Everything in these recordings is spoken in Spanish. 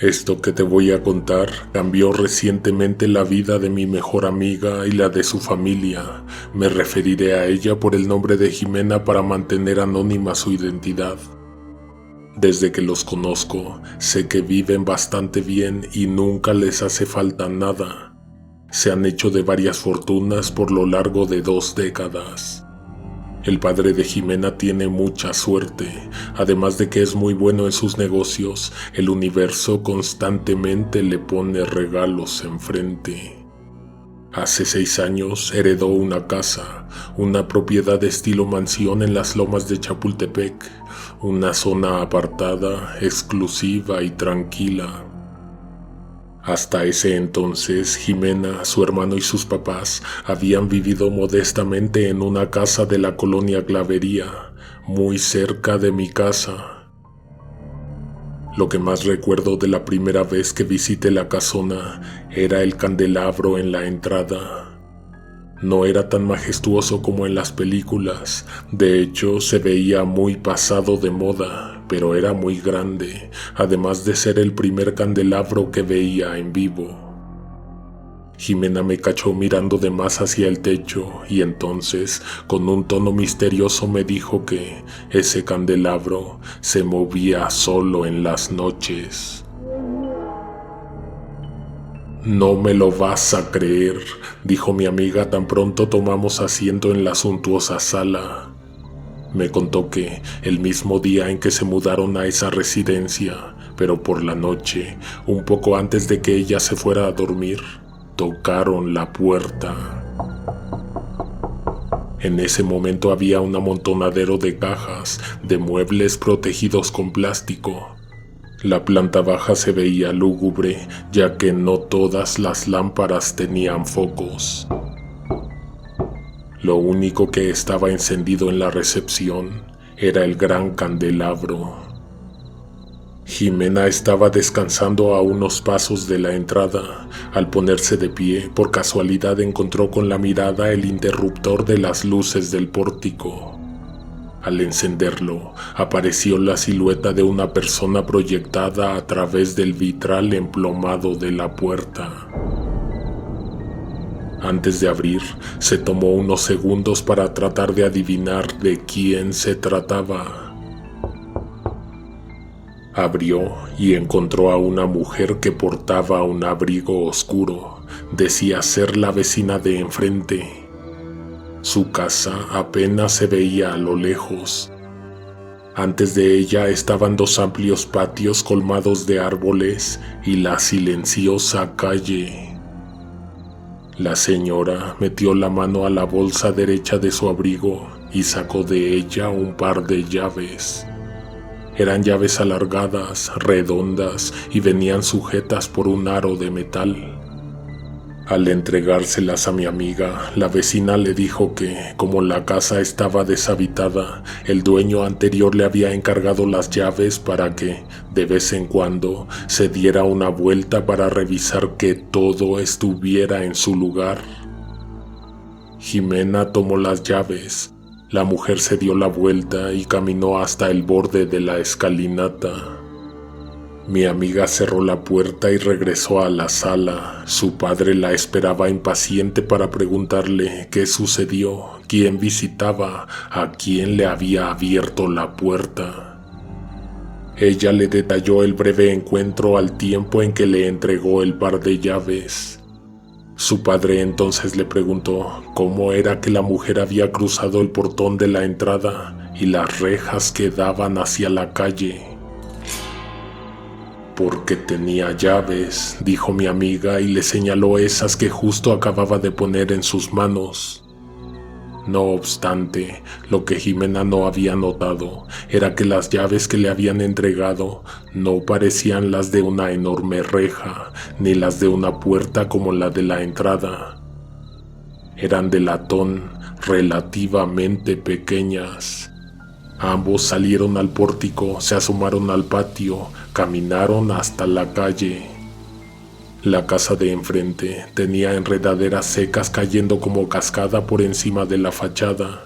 Esto que te voy a contar cambió recientemente la vida de mi mejor amiga y la de su familia. Me referiré a ella por el nombre de Jimena para mantener anónima su identidad. Desde que los conozco, sé que viven bastante bien y nunca les hace falta nada. Se han hecho de varias fortunas por lo largo de 2 décadas. El padre de Jimena tiene mucha suerte, además de que es muy bueno en sus negocios. El universo constantemente le pone regalos enfrente. Hace 6 años heredó una casa, una propiedad de estilo mansión en las lomas de Chapultepec, una zona apartada, exclusiva y tranquila. Hasta ese entonces, Jimena, su hermano y sus papás habían vivido modestamente en una casa de la colonia Clavería, muy cerca de mi casa. Lo que más recuerdo de la primera vez que visité la casona era el candelabro en la entrada. No era tan majestuoso como en las películas, de hecho se veía muy pasado de moda, pero era muy grande, además de ser el primer candelabro que veía en vivo. Jimena me cachó mirando de más hacia el techo y entonces, con un tono misterioso me dijo que ese candelabro se movía solo en las noches. «No me lo vas a creer», dijo mi amiga tan pronto tomamos asiento en la suntuosa sala. Me contó que el mismo día en que se mudaron a esa residencia, pero por la noche, un poco antes de que ella se fuera a dormir, tocaron la puerta. En ese momento había un amontonadero de cajas, de muebles protegidos con plástico. La planta baja se veía lúgubre, ya que no todas las lámparas tenían focos. Lo único que estaba encendido en la recepción era el gran candelabro. Jimena estaba descansando a unos pasos de la entrada. Al ponerse de pie, por casualidad encontró con la mirada el interruptor de las luces del pórtico. Al encenderlo, apareció la silueta de una persona proyectada a través del vitral emplomado de la puerta. Antes de abrir, se tomó unos segundos para tratar de adivinar de quién se trataba. Abrió y encontró a una mujer que portaba un abrigo oscuro. Decía ser la vecina de enfrente. Su casa apenas se veía a lo lejos. Antes de ella estaban 2 amplios patios colmados de árboles y la silenciosa calle. La señora metió la mano a la bolsa derecha de su abrigo y sacó de ella un par de llaves. Eran llaves alargadas, redondas y venían sujetas por un aro de metal. Al entregárselas a mi amiga, la vecina le dijo que, como la casa estaba deshabitada, el dueño anterior le había encargado las llaves para que, de vez en cuando, se diera una vuelta para revisar que todo estuviera en su lugar. Jimena tomó las llaves. La mujer se dio la vuelta y caminó hasta el borde de la escalinata. Mi amiga cerró la puerta y regresó a la sala. Su padre la esperaba impaciente para preguntarle qué sucedió, quién visitaba, a quién le había abierto la puerta. Ella le detalló el breve encuentro al tiempo en que le entregó el par de llaves. Su padre entonces le preguntó cómo era que la mujer había cruzado el portón de la entrada y las rejas que daban hacia la calle. «Porque tenía llaves», dijo mi amiga y le señaló esas que justo acababa de poner en sus manos. No obstante, lo que Jimena no había notado era que las llaves que le habían entregado no parecían las de una enorme reja, ni las de una puerta como la de la entrada. Eran de latón, relativamente pequeñas. Ambos salieron al pórtico, se asomaron al patio, caminaron hasta la calle. La casa de enfrente tenía enredaderas secas cayendo como cascada por encima de la fachada.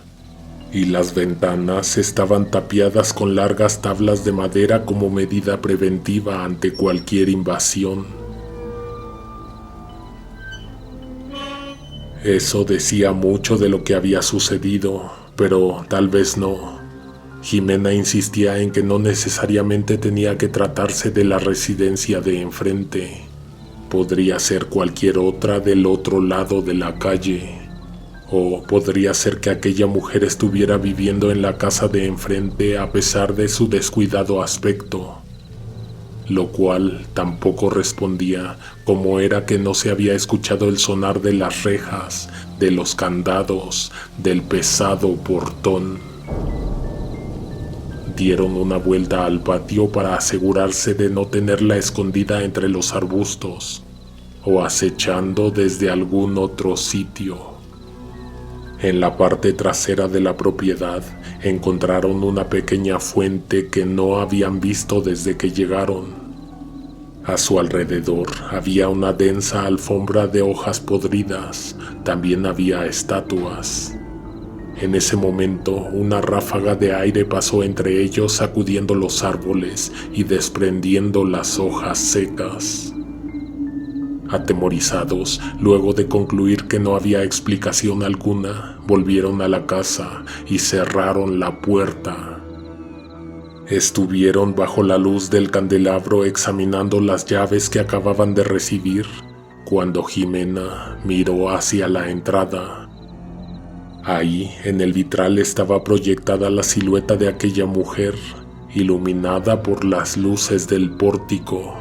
y las ventanas estaban tapiadas con largas tablas de madera como medida preventiva ante cualquier invasión. Eso decía mucho de lo que había sucedido, pero tal vez no. Jimena insistía en que no necesariamente tenía que tratarse de la residencia de enfrente. Podría ser cualquier otra del otro lado de la calle. O podría ser que aquella mujer estuviera viviendo en la casa de enfrente a pesar de su descuidado aspecto. Lo cual tampoco respondía cómo era que no se había escuchado el sonar de las rejas, de los candados, del pesado portón. Dieron una vuelta al patio para asegurarse de no tenerla escondida entre los arbustos o acechando desde algún otro sitio. En la parte trasera de la propiedad encontraron una pequeña fuente que no habían visto desde que llegaron. A su alrededor había una densa alfombra de hojas podridas, también había estatuas. En ese momento, una ráfaga de aire pasó entre ellos sacudiendo los árboles y desprendiendo las hojas secas. Atemorizados, luego de concluir que no había explicación alguna, volvieron a la casa y cerraron la puerta. Estuvieron bajo la luz del candelabro examinando las llaves que acababan de recibir, cuando Jimena miró hacia la entrada. Ahí, en el vitral, estaba proyectada la silueta de aquella mujer, iluminada por las luces del pórtico.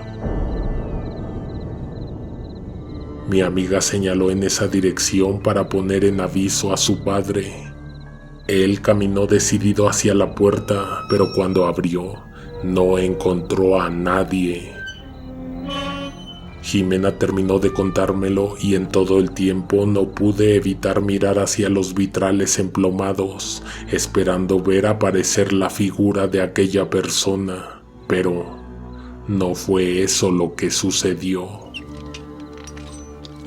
Mi amiga señaló en esa dirección para poner en aviso a su padre. Él caminó decidido hacia la puerta, pero cuando abrió, no encontró a nadie. Jimena terminó de contármelo y en todo el tiempo no pude evitar mirar hacia los vitrales emplomados, esperando ver aparecer la figura de aquella persona, pero no fue eso lo que sucedió.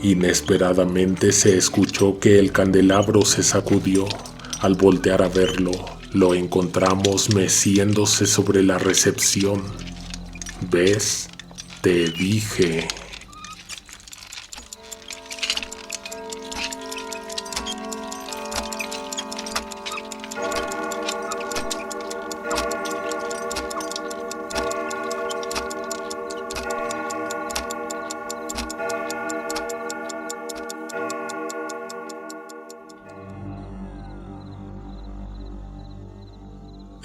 Inesperadamente se escuchó que el candelabro se sacudió. Al voltear a verlo, lo encontramos meciéndose sobre la recepción. ¿Ves? Te dije.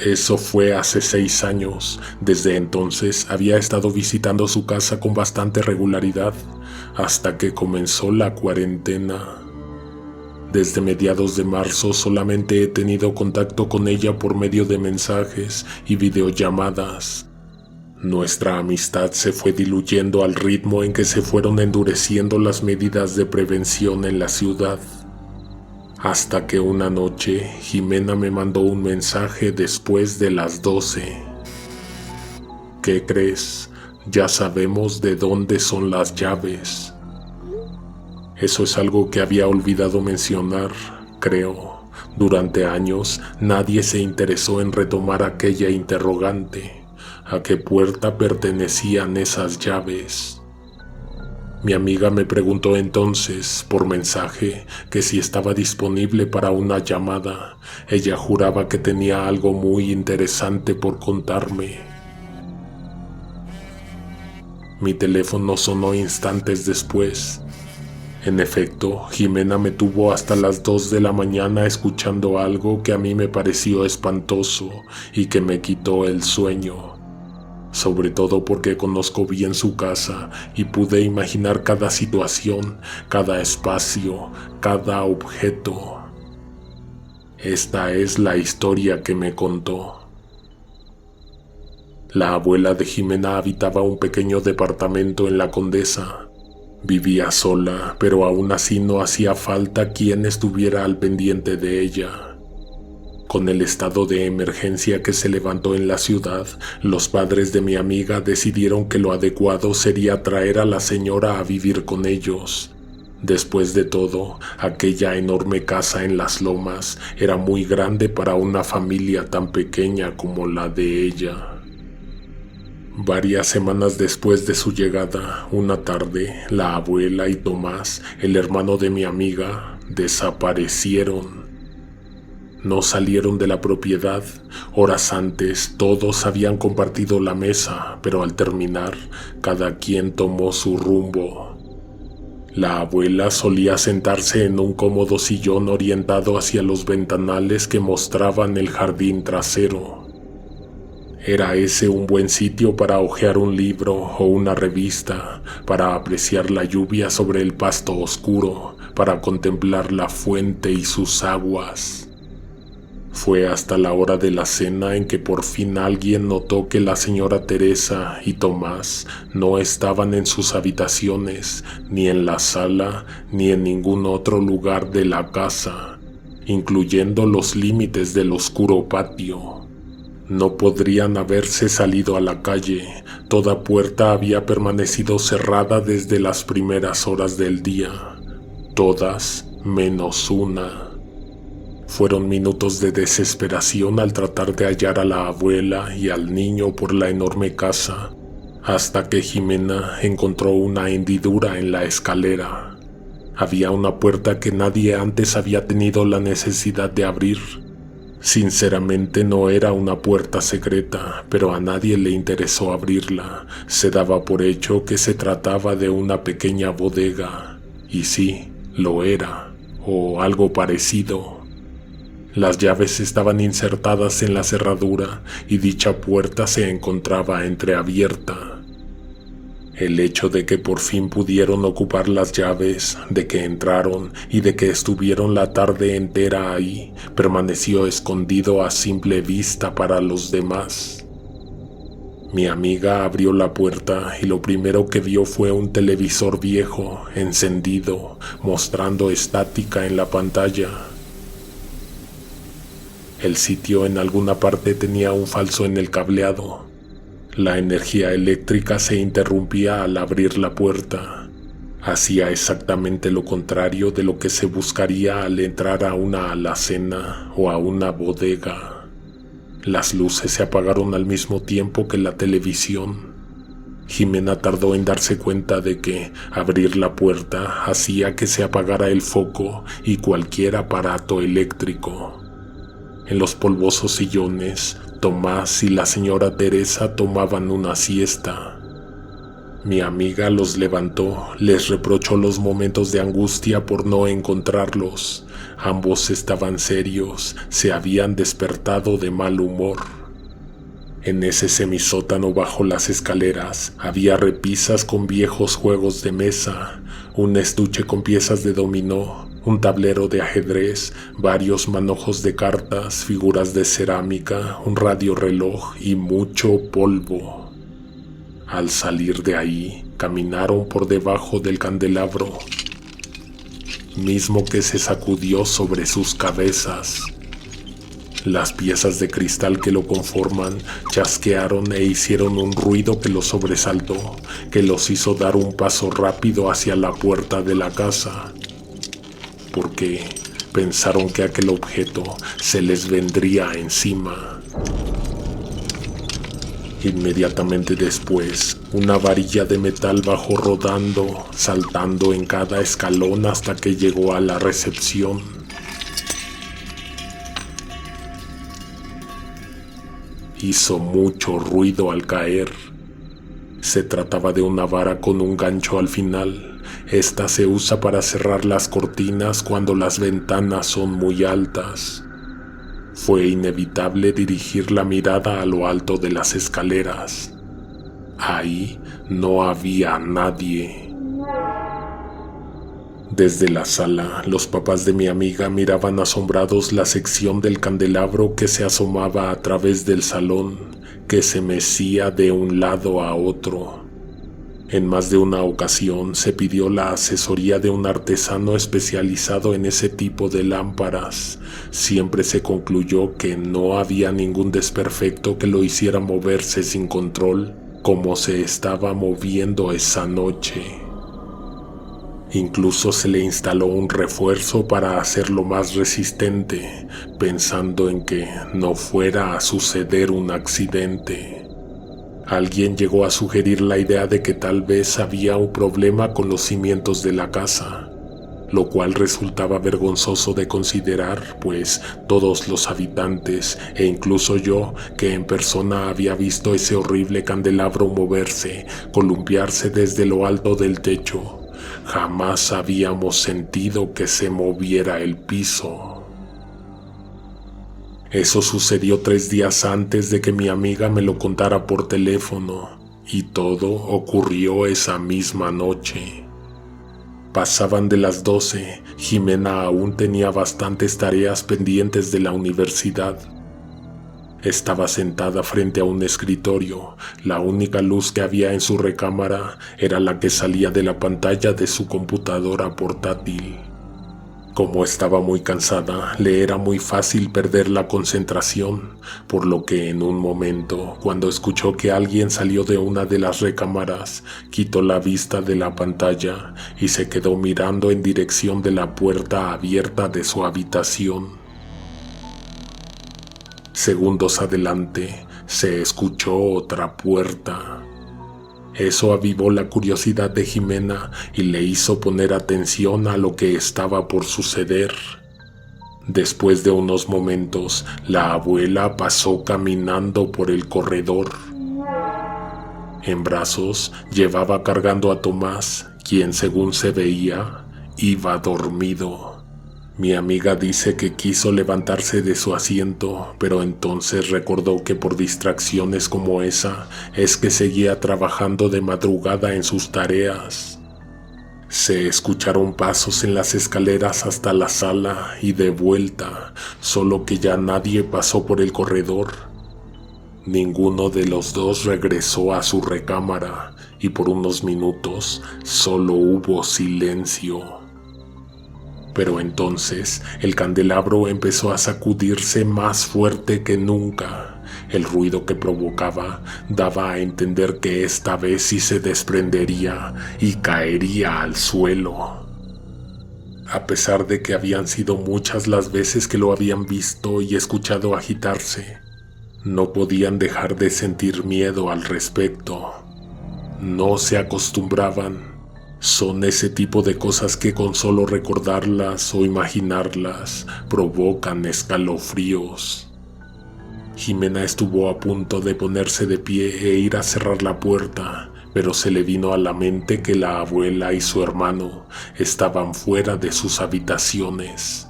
Eso fue hace 6 años. Desde entonces había estado visitando su casa con bastante regularidad, hasta que comenzó la cuarentena. Desde mediados de marzo solamente he tenido contacto con ella por medio de mensajes y videollamadas. Nuestra amistad se fue diluyendo al ritmo en que se fueron endureciendo las medidas de prevención en la ciudad. Hasta que una noche Jimena me mandó un mensaje después de las 12. ¿Qué crees? Ya sabemos de dónde son las llaves. Eso es algo que había olvidado mencionar, creo. Durante años nadie se interesó en retomar aquella interrogante. ¿A qué puerta pertenecían esas llaves? Mi amiga me preguntó entonces, por mensaje, que si estaba disponible para una llamada. Ella juraba que tenía algo muy interesante por contarme. Mi teléfono sonó instantes después. En efecto, Jimena me tuvo hasta las 2 de la mañana escuchando algo que a mí me pareció espantoso y que me quitó el sueño. Sobre todo porque conozco bien su casa y pude imaginar cada situación, cada espacio, cada objeto. Esta es la historia que me contó. La abuela de Jimena habitaba un pequeño departamento en la Condesa. Vivía sola, pero aún así no hacía falta quien estuviera al pendiente de ella. Con el estado de emergencia que se levantó en la ciudad, los padres de mi amiga decidieron que lo adecuado sería traer a la señora a vivir con ellos. Después de todo, aquella enorme casa en las lomas era muy grande para una familia tan pequeña como la de ella. Varias semanas después de su llegada, una tarde, la abuela y Tomás, el hermano de mi amiga, desaparecieron. No salieron de la propiedad. Horas antes, todos habían compartido la mesa, pero al terminar, cada quien tomó su rumbo. La abuela solía sentarse en un cómodo sillón orientado hacia los ventanales que mostraban el jardín trasero. Era ese un buen sitio para hojear un libro o una revista, para apreciar la lluvia sobre el pasto oscuro, para contemplar la fuente y sus aguas. Fue hasta la hora de la cena en que por fin alguien notó que la señora Teresa y Tomás no estaban en sus habitaciones, ni en la sala, ni en ningún otro lugar de la casa, incluyendo los límites del oscuro patio. No podrían haberse salido a la calle. Toda puerta había permanecido cerrada desde las primeras horas del día. Todas menos una. Fueron minutos de desesperación al tratar de hallar a la abuela y al niño por la enorme casa, hasta que Jimena encontró una hendidura en la escalera. Había una puerta que nadie antes había tenido la necesidad de abrir. Sinceramente no era una puerta secreta, pero a nadie le interesó abrirla. Se daba por hecho que se trataba de una pequeña bodega. Y sí, lo era, o algo parecido. Las llaves estaban insertadas en la cerradura y dicha puerta se encontraba entreabierta. El hecho de que por fin pudieron ocupar las llaves, de que entraron y de que estuvieron la tarde entera ahí, permaneció escondido a simple vista para los demás. Mi amiga abrió la puerta y lo primero que vio fue un televisor viejo, encendido, mostrando estática en la pantalla. El sitio en alguna parte tenía un falso en el cableado. La energía eléctrica se interrumpía al abrir la puerta. Hacía exactamente lo contrario de lo que se buscaría al entrar a una alacena o a una bodega. Las luces se apagaron al mismo tiempo que la televisión. Jimena tardó en darse cuenta de que abrir la puerta hacía que se apagara el foco y cualquier aparato eléctrico. En los polvosos sillones, Tomás y la señora Teresa tomaban una siesta. Mi amiga los levantó, les reprochó los momentos de angustia por no encontrarlos. Ambos estaban serios, se habían despertado de mal humor. En ese semisótano bajo las escaleras había repisas con viejos juegos de mesa, un estuche con piezas de dominó, un tablero de ajedrez, varios manojos de cartas, figuras de cerámica, un radioreloj y mucho polvo. Al salir de ahí, caminaron por debajo del candelabro, mismo que se sacudió sobre sus cabezas. Las piezas de cristal que lo conforman chasquearon e hicieron un ruido que los sobresaltó, que los hizo dar un paso rápido hacia la puerta de la casa, porque pensaron que aquel objeto se les vendría encima. Inmediatamente después, una varilla de metal bajó rodando, saltando en cada escalón hasta que llegó a la recepción. Hizo mucho ruido al caer. Se trataba de una vara con un gancho al final. Esta se usa para cerrar las cortinas cuando las ventanas son muy altas. Fue inevitable dirigir la mirada a lo alto de las escaleras. Ahí no había nadie. Desde la sala, los papás de mi amiga miraban asombrados la sección del candelabro que se asomaba a través del salón, que se mecía de un lado a otro. En más de una ocasión se pidió la asesoría de un artesano especializado en ese tipo de lámparas. Siempre se concluyó que no había ningún desperfecto que lo hiciera moverse sin control, como se estaba moviendo esa noche. Incluso se le instaló un refuerzo para hacerlo más resistente, pensando en que no fuera a suceder un accidente. Alguien llegó a sugerir la idea de que tal vez había un problema con los cimientos de la casa, lo cual resultaba vergonzoso de considerar, pues todos los habitantes, e incluso yo, que en persona había visto ese horrible candelabro moverse, columpiarse desde lo alto del techo, jamás habíamos sentido que se moviera el piso. Eso sucedió 3 días antes de que mi amiga me lo contara por teléfono, y todo ocurrió esa misma noche. Pasaban de las 12, Jimena aún tenía bastantes tareas pendientes de la universidad. Estaba sentada frente a un escritorio. La única luz que había en su recámara era la que salía de la pantalla de su computadora portátil. Como estaba muy cansada, le era muy fácil perder la concentración, por lo que en un momento, cuando escuchó que alguien salió de una de las recámaras, quitó la vista de la pantalla y se quedó mirando en dirección de la puerta abierta de su habitación. Segundos adelante, se escuchó otra puerta. Eso avivó la curiosidad de Jimena y le hizo poner atención a lo que estaba por suceder. Después de unos momentos, la abuela pasó caminando por el corredor. En brazos llevaba cargando a Tomás, quien según se veía, iba dormido. Mi amiga dice que quiso levantarse de su asiento, pero entonces recordó que por distracciones como esa es que seguía trabajando de madrugada en sus tareas. Se escucharon pasos en las escaleras hasta la sala y de vuelta, solo que ya nadie pasó por el corredor. Ninguno de los dos regresó a su recámara y por unos minutos solo hubo silencio. Pero entonces el candelabro empezó a sacudirse más fuerte que nunca. El ruido que provocaba daba a entender que esta vez sí se desprendería y caería al suelo. A pesar de que habían sido muchas las veces que lo habían visto y escuchado agitarse, no podían dejar de sentir miedo al respecto. No se acostumbraban. Son ese tipo de cosas que con solo recordarlas o imaginarlas provocan escalofríos. Jimena estuvo a punto de ponerse de pie e ir a cerrar la puerta, pero se le vino a la mente que la abuela y su hermano estaban fuera de sus habitaciones.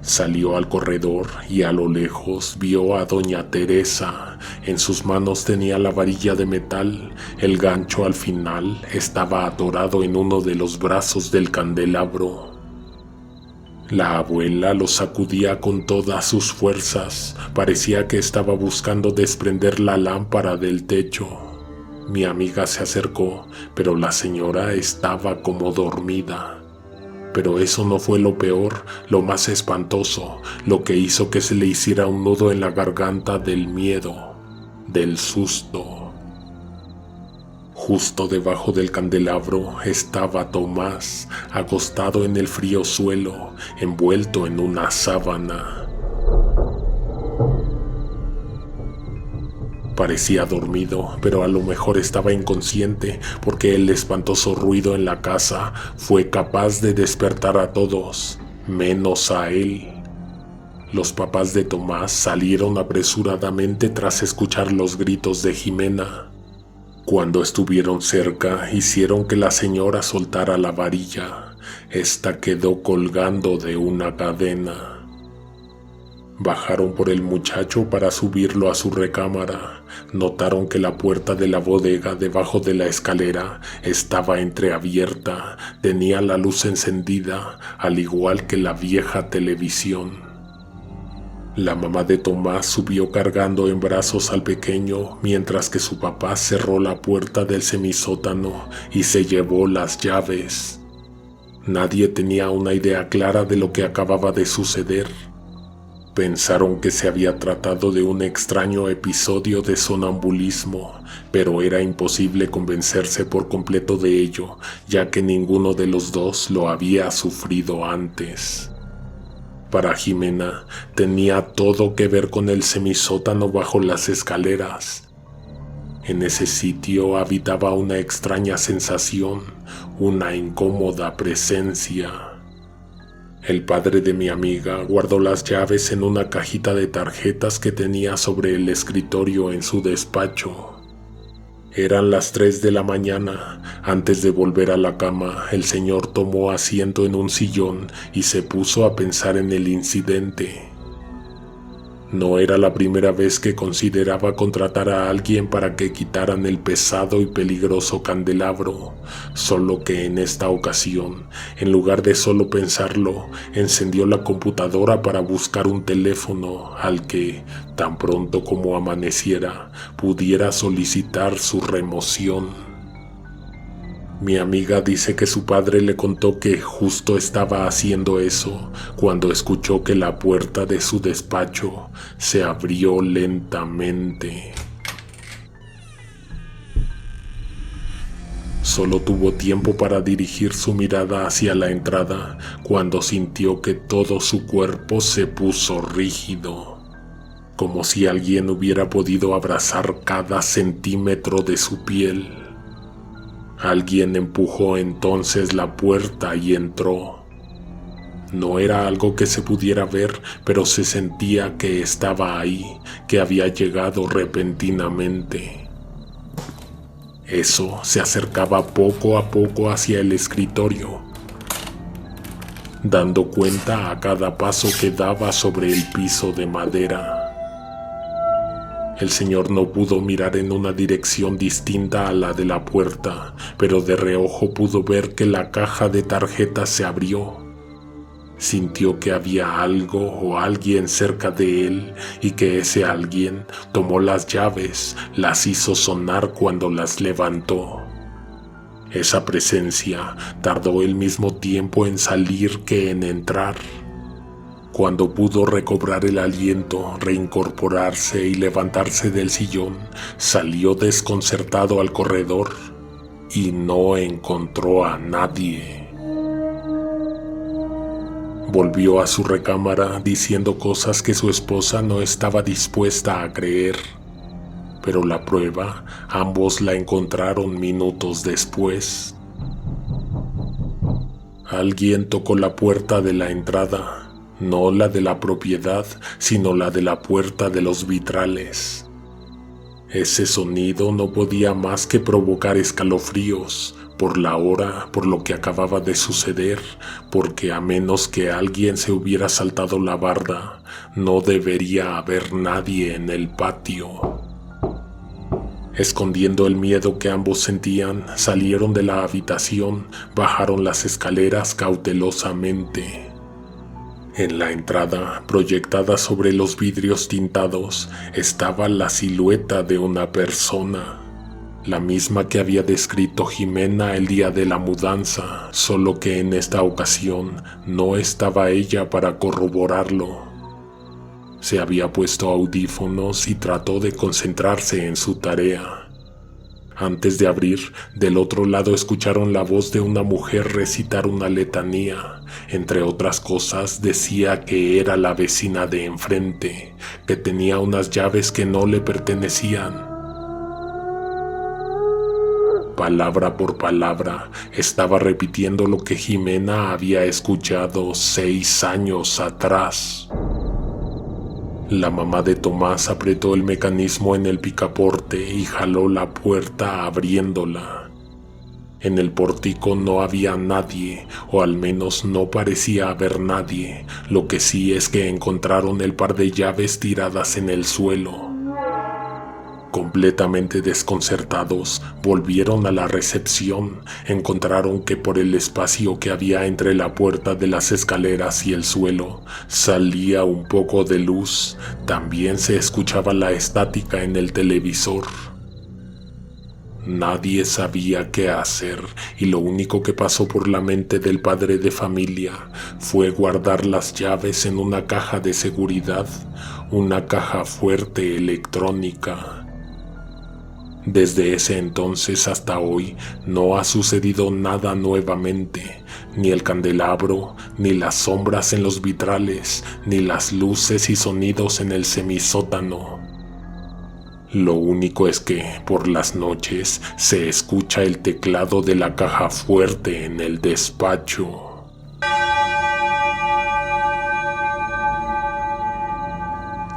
Salió al corredor y a lo lejos vio a doña Teresa. En sus manos tenía la varilla de metal. El gancho al final estaba atorado en uno de los brazos del candelabro. La abuela lo sacudía con todas sus fuerzas. Parecía que estaba buscando desprender la lámpara del techo. Mi amiga se acercó, pero la señora estaba como dormida. Pero eso no fue lo peor, lo más espantoso, lo que hizo que se le hiciera un nudo en la garganta del miedo, del susto. Justo debajo del candelabro estaba Tomás, acostado en el frío suelo, envuelto en una sábana. Parecía dormido, pero a lo mejor estaba inconsciente, porque el espantoso ruido en la casa fue capaz de despertar a todos, menos a él. Los papás de Tomás salieron apresuradamente tras escuchar los gritos de Jimena. Cuando estuvieron cerca, hicieron que la señora soltara la varilla. Esta quedó colgando de una cadena. Bajaron por el muchacho para subirlo a su recámara. Notaron que la puerta de la bodega debajo de la escalera estaba entreabierta. Tenía la luz encendida, al igual que la vieja televisión. La mamá de Tomás subió cargando en brazos al pequeño, mientras que su papá cerró la puerta del semisótano y se llevó las llaves. Nadie tenía una idea clara de lo que acababa de suceder. Pensaron que se había tratado de un extraño episodio de sonambulismo, pero era imposible convencerse por completo de ello, ya que ninguno de los dos lo había sufrido antes. Para Jimena, tenía todo que ver con el semisótano bajo las escaleras. En ese sitio habitaba una extraña sensación, una incómoda presencia. El padre de mi amiga guardó las llaves en una cajita de tarjetas que tenía sobre el escritorio en su despacho. Eran las 3 de la mañana. Antes de volver a la cama, el señor tomó asiento en un sillón y se puso a pensar en el incidente. No era la primera vez que consideraba contratar a alguien para que quitaran el pesado y peligroso candelabro, solo que en esta ocasión, en lugar de solo pensarlo, encendió la computadora para buscar un teléfono al que, tan pronto como amaneciera, pudiera solicitar su remoción. Mi amiga dice que su padre le contó que justo estaba haciendo eso cuando escuchó que la puerta de su despacho se abrió lentamente. Solo tuvo tiempo para dirigir su mirada hacia la entrada cuando sintió que todo su cuerpo se puso rígido, como si alguien hubiera podido abrazar cada centímetro de su piel. Alguien empujó entonces la puerta y entró. No era algo que se pudiera ver, pero se sentía que estaba ahí, que había llegado repentinamente. Eso se acercaba poco a poco hacia el escritorio, dando cuenta a cada paso que daba sobre el piso de madera. El señor no pudo mirar en una dirección distinta a la de la puerta, pero de reojo pudo ver que la caja de tarjetas se abrió. Sintió que había algo o alguien cerca de él y que ese alguien tomó las llaves, las hizo sonar cuando las levantó. Esa presencia tardó el mismo tiempo en salir que en entrar. Cuando pudo recobrar el aliento, reincorporarse y levantarse del sillón, salió desconcertado al corredor y no encontró a nadie. Volvió a su recámara diciendo cosas que su esposa no estaba dispuesta a creer, pero la prueba ambos la encontraron minutos después. Alguien tocó la puerta de la entrada. No la de la propiedad, sino la de la puerta de los vitrales. Ese sonido no podía más que provocar escalofríos, por la hora, por lo que acababa de suceder, porque a menos que alguien se hubiera saltado la barda, no debería haber nadie en el patio. Escondiendo el miedo que ambos sentían, salieron de la habitación, bajaron las escaleras cautelosamente. En la entrada, proyectada sobre los vidrios tintados, estaba la silueta de una persona, la misma que había descrito Jimena el día de la mudanza, solo que en esta ocasión no estaba ella para corroborarlo. Se había puesto audífonos y trató de concentrarse en su tarea. Antes de abrir, del otro lado escucharon la voz de una mujer recitar una letanía. Entre otras cosas, decía que era la vecina de enfrente, que tenía unas llaves que no le pertenecían. Palabra por palabra, estaba repitiendo lo que Jimena había escuchado 6 años atrás. La mamá de Tomás apretó el mecanismo en el picaporte y jaló la puerta abriéndola. En el pórtico no había nadie, o al menos no parecía haber nadie. Lo que sí es que encontraron el par de llaves tiradas en el suelo. Completamente desconcertados, volvieron a la recepción. Encontraron que por el espacio que había entre la puerta de las escaleras y el suelo, salía un poco de luz. También se escuchaba la estática en el televisor. Nadie sabía qué hacer y lo único que pasó por la mente del padre de familia fue guardar las llaves en una caja de seguridad, una caja fuerte electrónica. Desde ese entonces hasta hoy no ha sucedido nada nuevamente, ni el candelabro, ni las sombras en los vitrales, ni las luces y sonidos en el semisótano. Lo único es que, por las noches, se escucha el teclado de la caja fuerte en el despacho.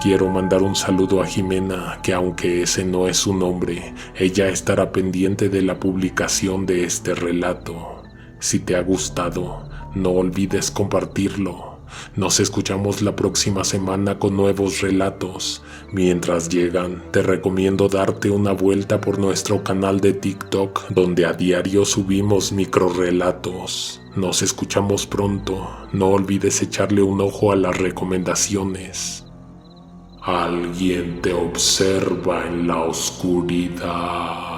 Quiero mandar un saludo a Jimena, que aunque ese no es su nombre, ella estará pendiente de la publicación de este relato. Si te ha gustado, no olvides compartirlo. Nos escuchamos la próxima semana con nuevos relatos. Mientras llegan, te recomiendo darte una vuelta por nuestro canal de TikTok, donde a diario subimos microrelatos. Nos escuchamos pronto. No olvides echarle un ojo a las recomendaciones. Alguien te observa en la oscuridad.